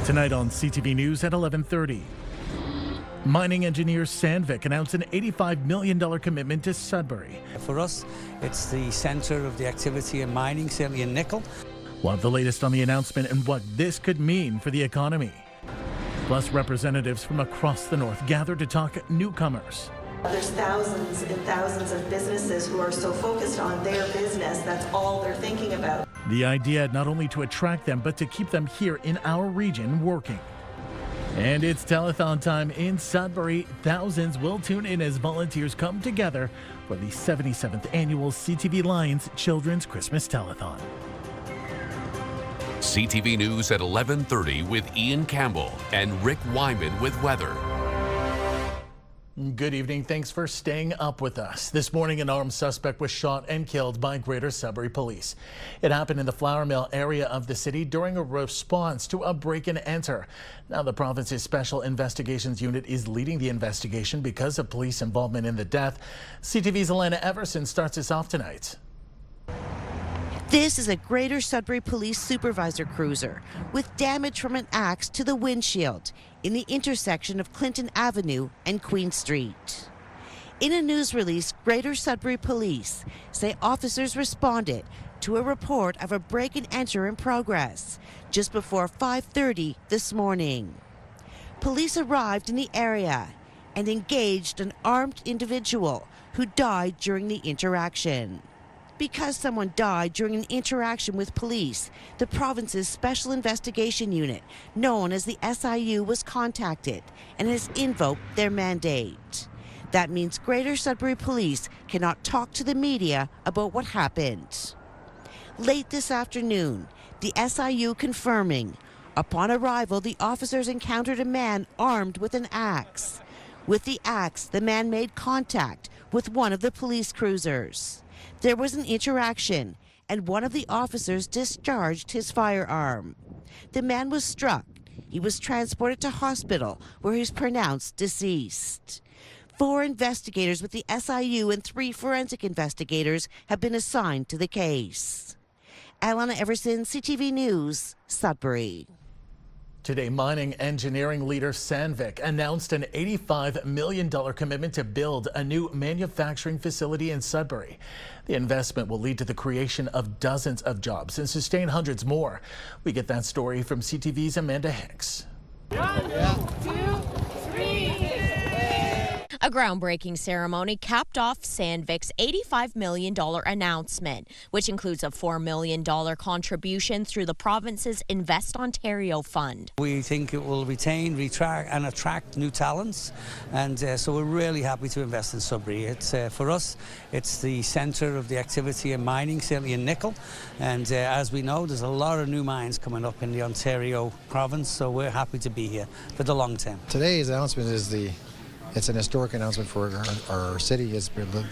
Tonight on CTV News at 11:30. Mining engineers Sandvik announced an $85 million commitment to Sudbury. For us, it's the centre of the activity in mining, certainly in nickel. We'll have the latest on the announcement and what this could mean for the economy. Plus, representatives from across the north gathered to talk newcomers. There's thousands and thousands of businesses who are so focused on their business, that's all they're thinking about. The idea not only to attract them, but to keep them here in our region working. And it's telethon time in Sudbury. Thousands will tune in as volunteers come together for the 77th annual CTV Lions Children's Christmas Telethon. CTV News at 11:30 with Ian Campbell and Rick Wyman with weather. Good evening. Thanks for staying up with us. This morning, an armed suspect was shot and killed by Greater Sudbury Police. It happened in the flour mill area of the city during a response to a break-and-enter. Now, the province's Special Investigations Unit is leading the investigation because of police involvement in the death. CTV's Elena Everson starts us off tonight. This is a Greater Sudbury Police supervisor cruiser with damage from an axe to the windshield in the intersection of Clinton Avenue and Queen Street. In a news release, Greater Sudbury Police say officers responded to a report of a break-and-enter in progress just before 5:30 this morning. Police arrived in the area and engaged an armed individual who died during the interaction. Because someone died during an interaction with police, the province's Special Investigation Unit, known as the SIU, was contacted and has invoked their mandate. That means Greater Sudbury Police cannot talk to the media about what happened. Late this afternoon, the SIU confirming, upon arrival, the officers encountered a man armed with an axe. With the axe, the man made contact with one of the police cruisers. There was an interaction, and one of the officers discharged his firearm. The man was struck. He was transported to hospital, where he was pronounced deceased. 4 investigators with the SIU and 3 forensic investigators have been assigned to the case. Elena Everson, CTV News, Sudbury. Today, mining engineering leader Sandvik announced an $85 million commitment to build a new manufacturing facility in Sudbury. The investment will lead to the creation of dozens of jobs and sustain hundreds more. We get that story from CTV's Amanda Hicks. 1, 2, 3. A groundbreaking ceremony capped off Sandvik's $85 million announcement, which includes a $4 million contribution through the province's Invest Ontario Fund. We think it will retain, and attract new talents, and so we're really happy to invest in Sudbury. It's for us, it's the centre of the activity in mining, certainly in nickel, and as we know, there's a lot of new mines coming up in the Ontario province, so we're happy to be here for the long term. Today's announcement is it's an historic announcement for our city. It's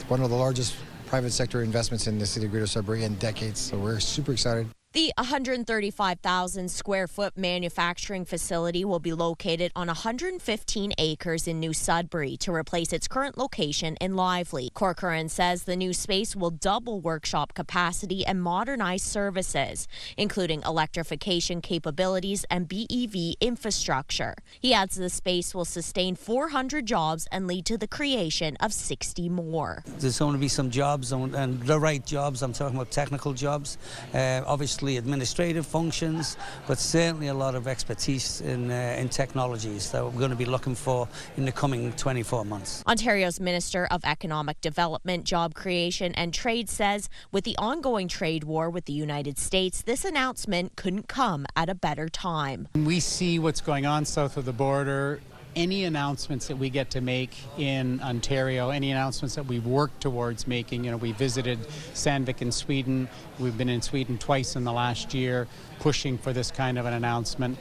one of the largest private sector investments in the city of Greater Sudbury in decades, so we're super excited. The 135,000 square foot manufacturing facility will be located on 115 acres in New Sudbury to replace its current location in Lively. Corcoran says the new space will double workshop capacity and modernize services, including electrification capabilities and BEV infrastructure. He adds the space will sustain 400 jobs and lead to the creation of 60 more. There's going to be some jobs, and the right jobs. I'm talking about technical jobs, obviously administrative functions, but certainly a lot of expertise in technologies that we're going to be looking for in the coming 24 months. Ontario's Minister of Economic Development, Job Creation and Trade says with the ongoing trade war with the United States, this announcement couldn't come at a better time. We see what's going on south of the border. Any announcements that we get to make in Ontario, any announcements that we've worked towards making, we visited Sandvik in Sweden. We've been in Sweden twice in the last year pushing for this kind of an announcement.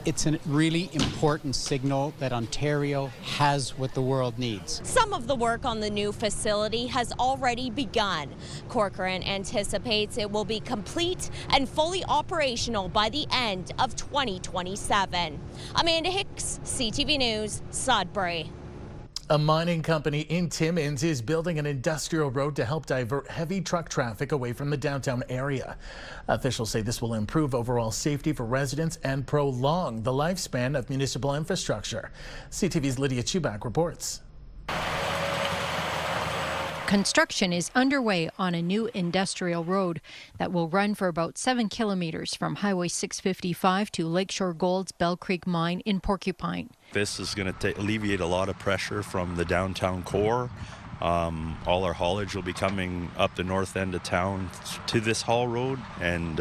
It's a really important signal that Ontario has what the world needs. Some of the work on the new facility has already begun. Corcoran anticipates it will be complete and fully operational by the end of 2027. Amanda Hicks, CTV News, Sudbury. A mining company in Timmins is building an industrial road to help divert heavy truck traffic away from the downtown area. Officials say this will improve overall safety for residents and prolong the lifespan of municipal infrastructure. CTV's Lydia Chubak reports. Construction is underway on a new industrial road that will run for about 7 kilometers from Highway 655 to Lakeshore Gold's Bell Creek mine in Porcupine. This is going to alleviate a lot of pressure from the downtown core. All our haulage will be coming up the north end of town to this haul road, and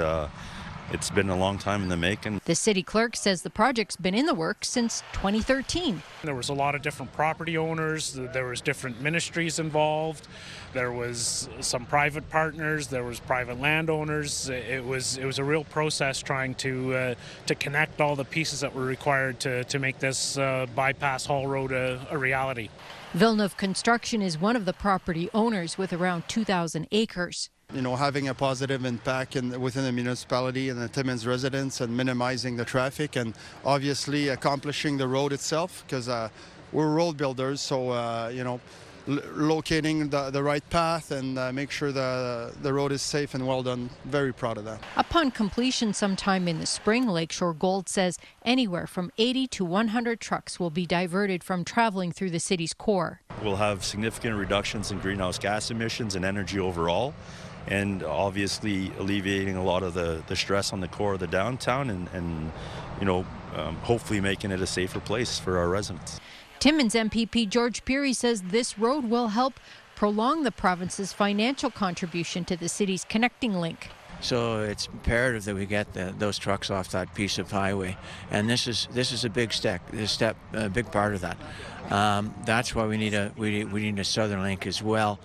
it's been a long time in the making. The city clerk says the project's been in the works since 2013. There was a lot of different property owners, there was different ministries involved, there was some private partners, there was private landowners. It was a real process trying to connect all the pieces that were required to make this bypass haul road a reality. Villeneuve Construction is one of the property owners with around 2,000 acres. You know, having a positive impact within the municipality and the Timmins residents and minimizing the traffic, and obviously accomplishing the road itself, because we're road builders, so you know, locating the right path and make sure the road is safe and well done. Very proud of that. Upon completion sometime in the spring, Lakeshore Gold says anywhere from 80 to 100 trucks will be diverted from traveling through the city's core. We'll have significant reductions in greenhouse gas emissions and energy overall, and obviously alleviating a lot of the stress on the core of the downtown, and you know, hopefully making it a safer place for our residents. Timmins MPP George Peary says this road will help prolong the province's financial contribution to the city's connecting link. So it's imperative that we get those trucks off that piece of highway, and this is a big step, a big part of that. That's why we need a southern link as well,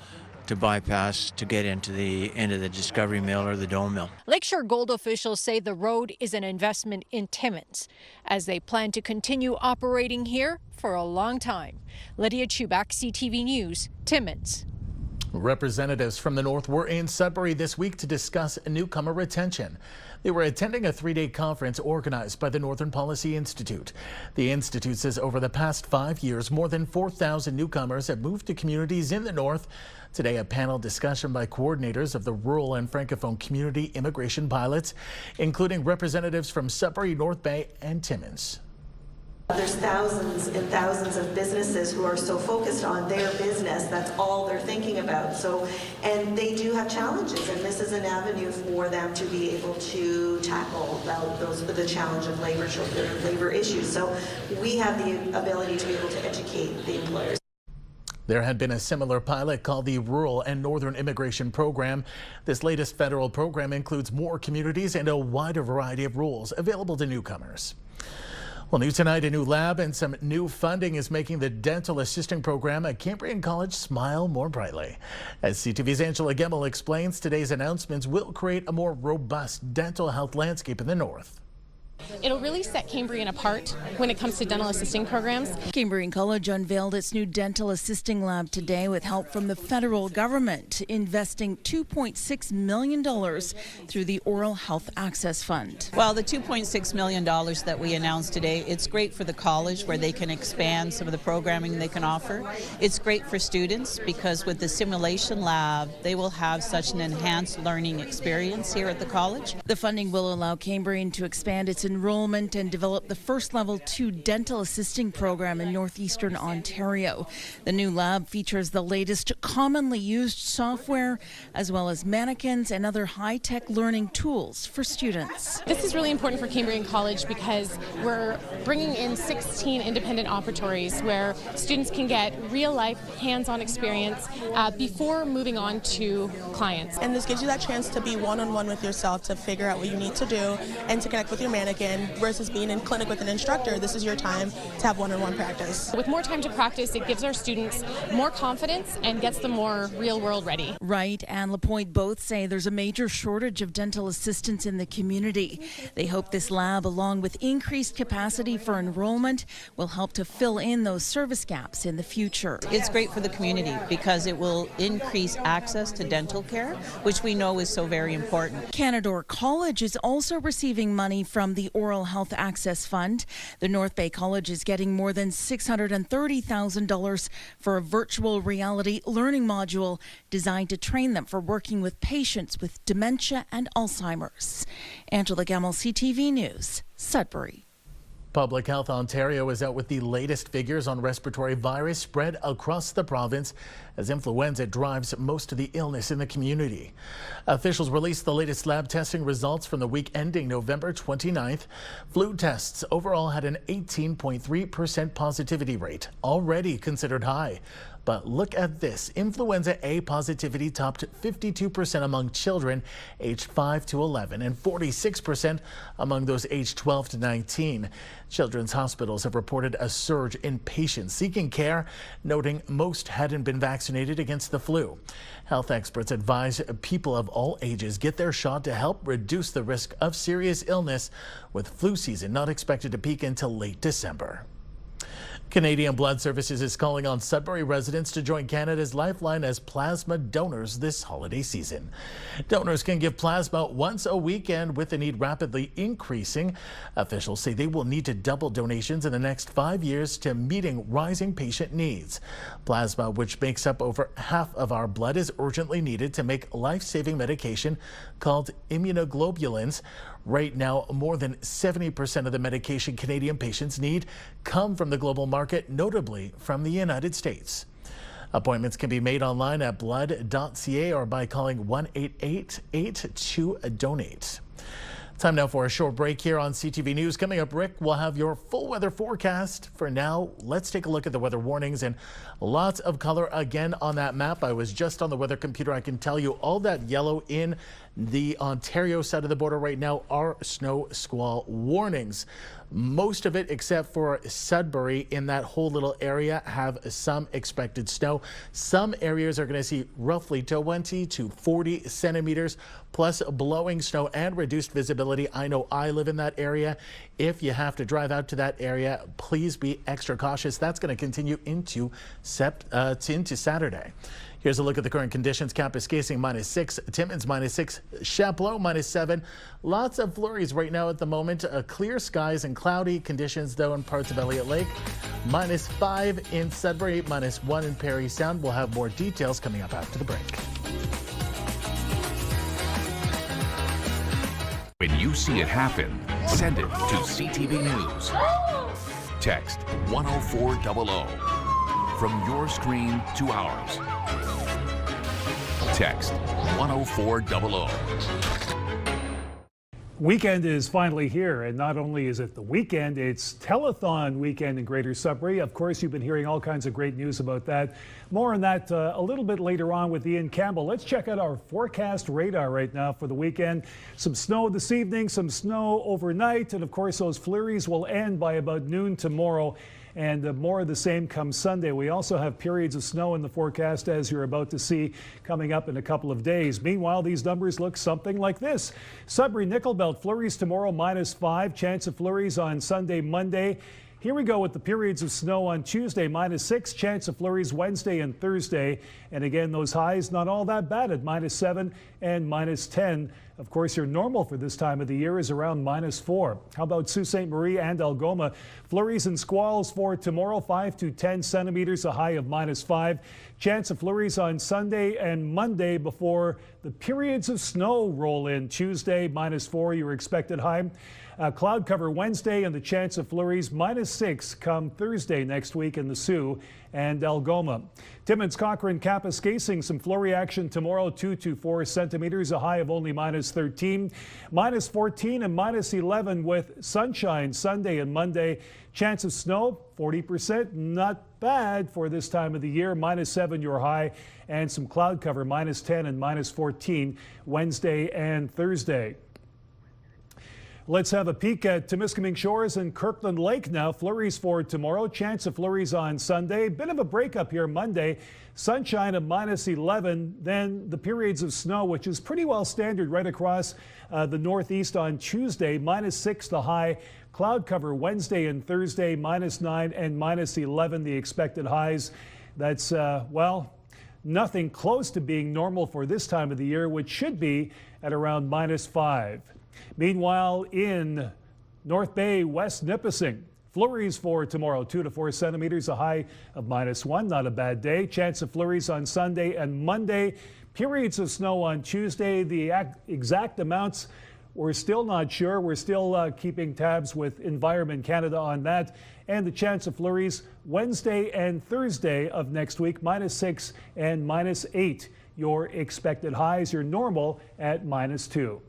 to bypass to get into the Discovery Mill or the Dome Mill. Lakeshore Gold officials say the road is an investment in Timmins, as they plan to continue operating here for a long time. Lydia Chubak, CTV News, Timmins. Representatives from the North were in Sudbury this week to discuss newcomer retention. They were attending a 3-day conference organized by the Northern Policy Institute. The Institute says over the past 5 years, more than 4,000 newcomers have moved to communities in the North. Today, a panel discussion by coordinators of the rural and francophone community immigration pilots, including representatives from Sudbury, North Bay, and Timmins. There's thousands and thousands of businesses who are so focused on their business, that's all they're thinking about. So, and they do have challenges, and this is an avenue for them to be able to tackle the challenge of labor issues. So we have the ability to be able to educate the employers. There had been a similar pilot called the Rural and Northern Immigration Program. This latest federal program includes more communities and a wider variety of rules available to newcomers. Well, new tonight, a new lab and some new funding is making the dental assisting program at Cambrian College smile more brightly. As CTV's Angela Campbell explains, today's announcements will create a more robust dental health landscape in the North. It'll really set Cambrian apart when it comes to dental assisting programs. Cambrian College unveiled its new dental assisting lab today with help from the federal government, investing $2.6 million through the Oral Health Access Fund. Well, the $2.6 million that we announced today, it's great for the college where they can expand some of the programming they can offer. It's great for students because with the simulation lab, they will have such an enhanced learning experience here at the college. The funding will allow Cambrian to expand its enrollment and develop the first level 2 dental assisting program in Northeastern Ontario. The new lab features the latest commonly used software, as well as mannequins and other high-tech learning tools for students. This is really important for Cambrian College because we're bringing in 16 independent operatories where students can get real-life, hands-on experience before moving on to clients. And this gives you that chance to be one-on-one with yourself, to figure out what you need to do and to connect with your mannequin, versus being in clinic with an instructor. This is your time to have one-on-one practice. With more time to practice, it gives our students more confidence and gets them more real-world ready. Wright and LaPointe both say there's a major shortage of dental assistants in the community. They hope this lab, along with increased capacity for enrollment, will help to fill in those service gaps in the future. It's great for the community because it will increase access to dental care, which we know is so very important. Canadore College is also receiving money from the the Oral Health Access Fund. The North Bay College is getting more than $630,000 for a virtual reality learning module designed to train them for working with patients with dementia and Alzheimer's. Angela Gemmell, CTV News, Sudbury. Public Health Ontario is out with the latest figures on respiratory virus spread across the province as influenza drives most of the illness in the community. Officials released the latest lab testing results from the week ending November 29th. Flu tests overall had an 18.3% positivity rate, already considered high. But look at this. Influenza A positivity topped 52% among children aged 5 to 11 and 46% among those aged 12 to 19. Children's hospitals have reported a surge in patients seeking care, noting most hadn't been vaccinated against the flu. Health experts advise people of all ages get their shot to help reduce the risk of serious illness, with flu season not expected to peak until late December. Canadian Blood Services is calling on Sudbury residents to join Canada's Lifeline as plasma donors this holiday season. Donors can give plasma once a week, and with the need rapidly increasing, officials say they will need to double donations in the next 5 years to meeting rising patient needs. Plasma, which makes up over half of our blood, is urgently needed to make life-saving medication called immunoglobulins. Right now, more than 70% of the medication Canadian patients need come from the global market, notably from the United States. Appointments can be made online at blood.ca or by calling 1-888-82-DONATE. Time now for a short break here on CTV News. Coming up, Rick will have your full weather forecast. For now, let's take a look at the weather warnings, and lots of color again on that map. I was just on the weather computer. I can tell you all that yellow in the Ontario side of the border right now are snow squall warnings. Most of it, except for Sudbury, in that whole little area, have some expected snow. Some areas are going to see roughly 20 to 40 centimeters, plus blowing snow and reduced visibility. I know I live in that area. If you have to drive out to that area, please be extra cautious. That's going to continue into Saturday. Here's a look at the current conditions. Kapuskasing -6, Timmins -6, Chapleau -7. Lots of flurries right now at the moment. Clear skies and cloudy conditions, though, in parts of Elliott Lake. -5 in Sudbury, -1 in Parry Sound. We'll have more details coming up after the break. When you see it happen, send it to CTV News. Text 10400. From your screen to ours. Text 10400. Weekend is finally here, and not only is it the weekend, it's telethon weekend in Greater Sudbury. Of course, you've been hearing all kinds of great news about that. More on that a little bit later on with Ian Campbell. Let's check out our forecast radar right now for the weekend. Some snow this evening, some snow overnight, and of course those flurries will end by about noon tomorrow. And more of the same come Sunday. We also have periods of snow in the forecast, as you're about to see, coming up in a couple of days. Meanwhile, these numbers look something like this. Sudbury Nickel Belt flurries tomorrow -5. Chance of flurries on Sunday, Monday. Here we go with the periods of snow on Tuesday, -6. Chance of flurries Wednesday and Thursday. And again, those highs not all that bad at -7 and -10. Of course, your normal for this time of the year is around -4. How about Sault Ste. Marie and Algoma? Flurries and squalls for tomorrow, 5 to 10 centimeters, a high of -5. Chance of flurries on Sunday and Monday before the periods of snow roll in. Tuesday, -4, your expected high. Cloud cover Wednesday, and the chance of flurries -6 come Thursday next week in the Sioux and Algoma. Timmins, Cochrane, Kapuskasing, some flurry action tomorrow, 2 to 4 centimeters, a high of only -13. -14 and -11 with sunshine Sunday and Monday. Chance of snow, 40%, not bad for this time of the year. -7 your high, and some cloud cover, -10 and -14 Wednesday and Thursday. Let's have a peek at Temiskaming Shores and Kirkland Lake now. Flurries for tomorrow. Chance of flurries on Sunday. Bit of a breakup here Monday. Sunshine at -11. Then the periods of snow, which is pretty well standard right across the Northeast on Tuesday. -6 the high. Cloud cover Wednesday and Thursday. -9 and -11 the expected highs. That's, well, nothing close to being normal for this time of the year, which should be at around -5. Meanwhile, in North Bay, West Nipissing. Flurries for tomorrow, 2 to 4 centimeters, a high of -1. Not a bad day. Chance of flurries on Sunday and Monday. Periods of snow on Tuesday. The exact amounts, we're still not sure. We're still keeping tabs with Environment Canada on that. And the chance of flurries Wednesday and Thursday of next week, -6 and -8. Your expected highs, your normal at -2.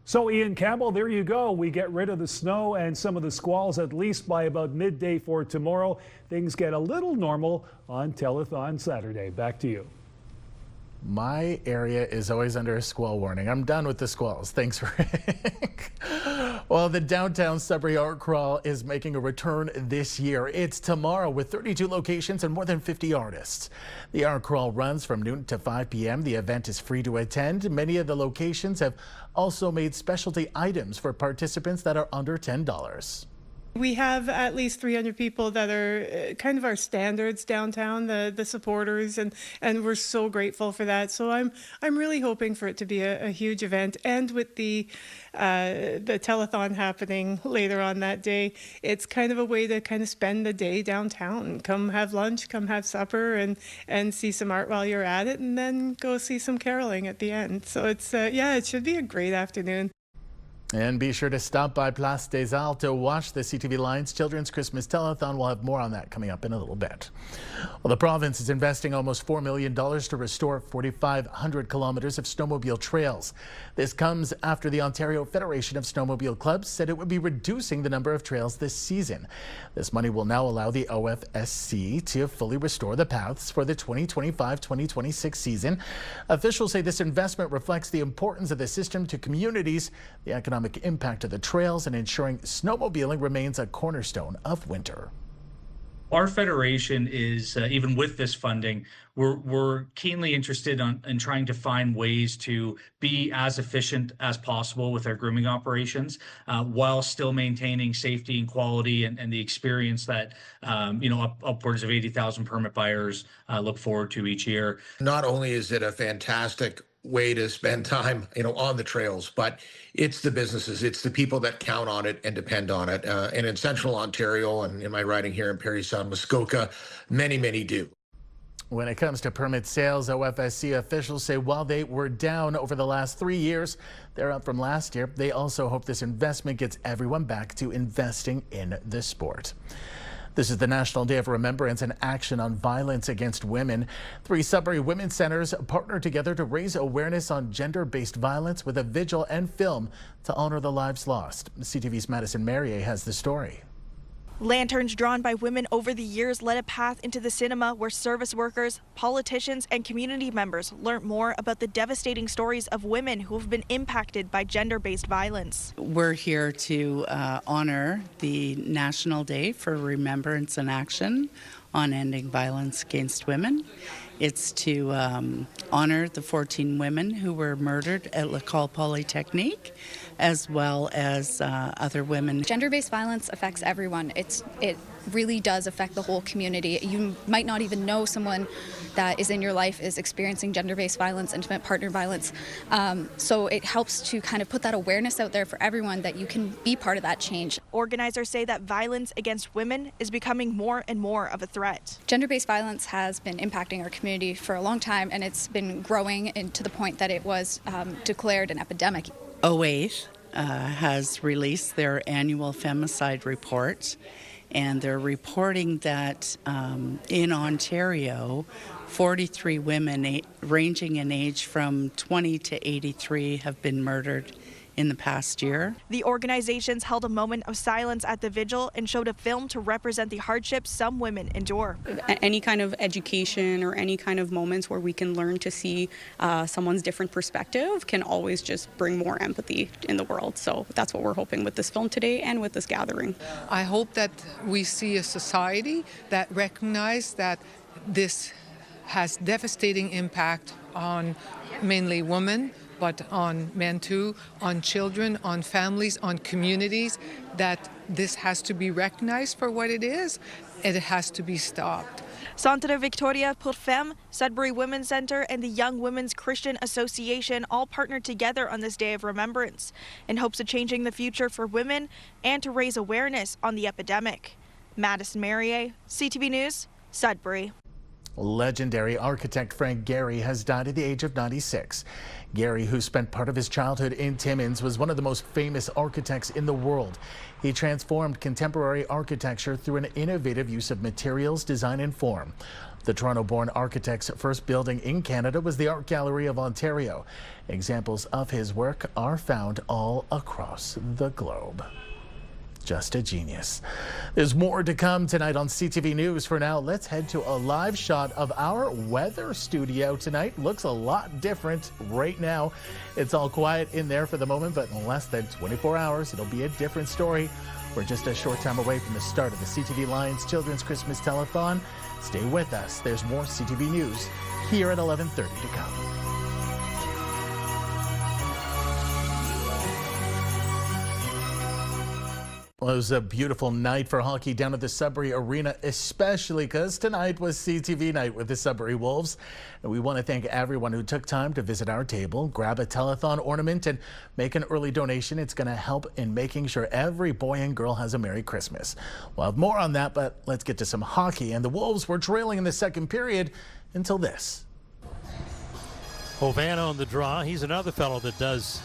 So Ian Campbell, there you go. We get rid of the snow and some of the squalls at least by about midday for tomorrow. Things get a little normal on Telethon Saturday. Back to you. My area is always under a squall warning. I'm done with the squalls. Thanks, Rick. Well, the downtown Sudbury Art Crawl is making a return this year. It's tomorrow with 32 locations and more than 50 artists. The Art Crawl runs from noon to 5 p.m. The event is free to attend. Many of the locations have also made specialty items for participants that are under $10. We have at least 300 people that are kind of our standards downtown, the supporters, and we're so grateful for that. So I'm really hoping for it to be a huge event. And with the telethon happening later on that day, it's kind of a way to kind of spend the day downtown. Come have lunch, come have supper, and see some art while you're at it, and then go see some caroling at the end. So it's yeah, it should be a great afternoon. And be sure to stop by Place des Arts to watch the CTV Lions Children's Christmas Telethon. We'll have more on that coming up in a little bit. Well, the province is investing almost $4 million to restore 4,500 kilometers of snowmobile trails. This comes after the Ontario Federation of Snowmobile Clubs said it would be reducing the number of trails this season. This money will now allow the OFSC to fully restore the paths for the 2025-2026 season. Officials say this investment reflects the importance of the system to communities, the economic impact of the trails, and ensuring snowmobiling remains a cornerstone of winter. Our federation is, even with this funding, we're keenly interested in trying to find ways to be as efficient as possible with our grooming operations, while still maintaining safety and quality and the experience that upwards of 80,000 permit buyers look forward to each year. Not only is it a fantastic way to spend time, on the trails, but it's the businesses, it's the people that count on it and depend on it. And in Central Ontario and in my riding here in Parry Sound, Muskoka, many do. When it comes to permit sales, OFSC officials say while they were down over the last 3 years, they're up from last year. They also hope this investment gets everyone back to investing in the sport. This is the National Day of Remembrance and Action on Violence Against Women. 3 Sudbury Women's Centers partnered together to raise awareness on gender-based violence with a vigil and film to honor the lives lost. CTV's Madison Merrier has the story. Lanterns drawn by women over the years led a path into the cinema where service workers, politicians, and community members learned more about the devastating stories of women who have been impacted by gender-based violence. We're here to honor the National Day for Remembrance and Action on Ending Violence Against Women. It's to honor the 14 women who were murdered at L'École Polytechnique, as well as other women. Gender-based violence affects everyone. It really does affect the whole community. You might not even know someone that is in your life is experiencing gender-based violence, intimate partner violence. So it helps to kind of put that awareness out there for everyone that you can be part of that change. Organizers say that violence against women is becoming more and more of a threat. Gender-based violence has been impacting our community for a long time, and it's been growing to the point that it was declared an epidemic. O8 has released their annual femicide report, and they're reporting that in Ontario, 43 women ranging in age from 20 to 83 have been murdered in the past year. The organizations held a moment of silence at the vigil and showed a film to represent the hardships some women endure. Any kind of education or any kind of moments where we can learn to see someone's different perspective can always just bring more empathy in the world. So that's what we're hoping with this film today and with this gathering. I hope that we see a society that recognizes that this has devastating impact on mainly women, but on men too, on children, on families, on communities, that this has to be recognized for what it is it has to be stopped. Centre Victoria pour Femmes, Sudbury Women's Centre, and the Young Women's Christian Association all partnered together on this day of remembrance in hopes of changing the future for women and to raise awareness on the epidemic. Madison Marier, CTV News, Sudbury. Legendary architect Frank Gehry has died at the age of 96. Gehry, who spent part of his childhood in Timmins, was one of the most famous architects in the world. He transformed contemporary architecture through an innovative use of materials, design, and form. The Toronto-born architect's first building in Canada was the Art Gallery of Ontario. Examples of his work are found all across the globe. Just a genius. There's more to come tonight on CTV News. For now, let's head to a live shot of our weather studio tonight. Looks a lot different right now. It's all quiet in there for the moment, but in less than 24 hours, it'll be a different story. We're just a short time away from the start of the CTV Lions Children's Christmas Telethon. Stay with us. There's more CTV News here at 11:30 to come. Well, it was a beautiful night for hockey down at the Sudbury Arena, especially because tonight was CTV night with the Sudbury Wolves. And we want to thank everyone who took time to visit our table, grab a telethon ornament, and make an early donation. It's going to help in making sure every boy and girl has a Merry Christmas. We'll have more on that, but let's get to some hockey. And the Wolves were trailing in the second period until this. Ovana on the draw. He's another fellow that does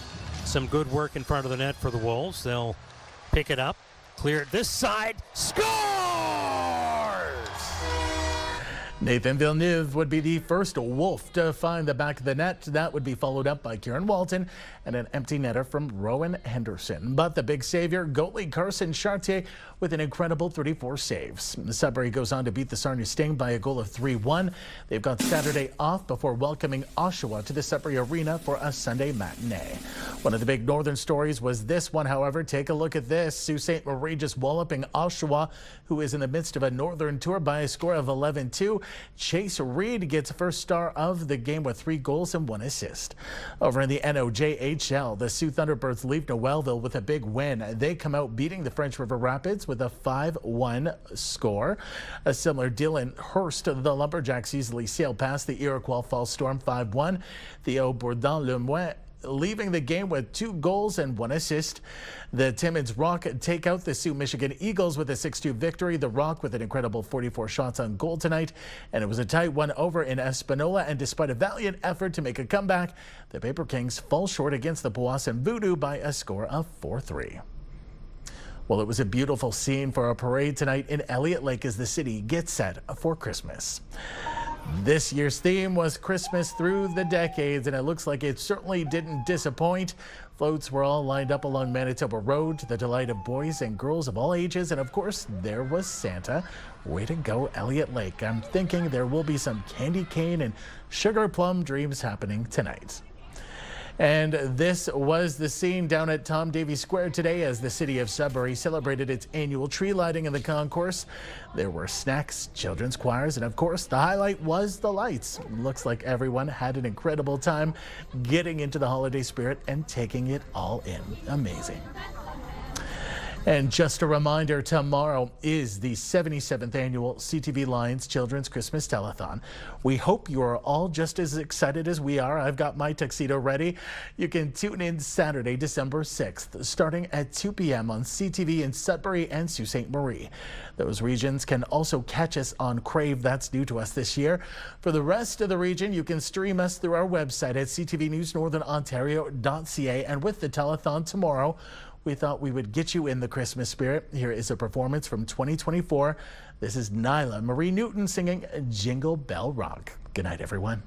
some good work in front of the net for the Wolves. They'll pick it up, clear it this side, scores! Nathan Villeneuve would be the first Wolf to find the back of the net. That would be followed up by Kieran Walton and an empty netter from Rowan Henderson. But the big savior, goalie Carson Chartier, with an incredible 34 saves. The Sudbury goes on to beat the Sarnia Sting by a goal of 3-1. They've got Saturday off before welcoming Oshawa to the Sudbury Arena for a Sunday matinee. One of the big northern stories was this one, however. Take a look at this. Sault Ste. Marie just walloping Oshawa, who is in the midst of a northern tour, by a score of 11-2. Chase Reed gets first star of the game with 3 goals and 1 assist. Over in the NOJHL, the Sioux Thunderbirds leave Noelville with a big win. They come out beating the French River Rapids with a 5-1 score. A similar deal in Hearst. The Lumberjacks easily sailed past the Iroquois Falls Storm 5-1. Theo Bourdon-Lemoine leaving the game with 2 goals and 1 assist. The Timmins Rock take out the Sioux Michigan Eagles with a 6-2 victory. The Rock with an incredible 44 shots on goal tonight. And it was a tight one over in Espanola. And despite a valiant effort to make a comeback, the Paper Kings fall short against the Powassan Voodoo by a score of 4-3. Well, it was a beautiful scene for a parade tonight in Elliott Lake as the city gets set for Christmas. This year's theme was Christmas through the decades, and it looks like it certainly didn't disappoint. Floats were all lined up along Manitoba Road to the delight of boys and girls of all ages, and of course, there was Santa. Way to go, Elliott Lake. I'm thinking there will be some candy cane and sugar plum dreams happening tonight. And this was the scene down at Tom Davies Square today as the city of Sudbury celebrated its annual tree lighting in the concourse. There were snacks, children's choirs, and of course the highlight was the lights. Looks like everyone had an incredible time getting into the holiday spirit and taking it all in. Amazing. And just a reminder, tomorrow is the 77th annual CTV Lions Children's Christmas Telethon. We hope you are all just as excited as we are. I've got my tuxedo ready. You can tune in Saturday, December 6th, starting at 2 p.m. on CTV in Sudbury and Sault Ste. Marie. Those regions can also catch us on Crave. That's new to us this year. For the rest of the region, you can stream us through our website at ctvnewsnorthernontario.ca. And with the telethon tomorrow, we thought we would get you in the Christmas spirit. Here is a performance from 2024. This is Nyla Marie Newton singing Jingle Bell Rock. Good night, everyone.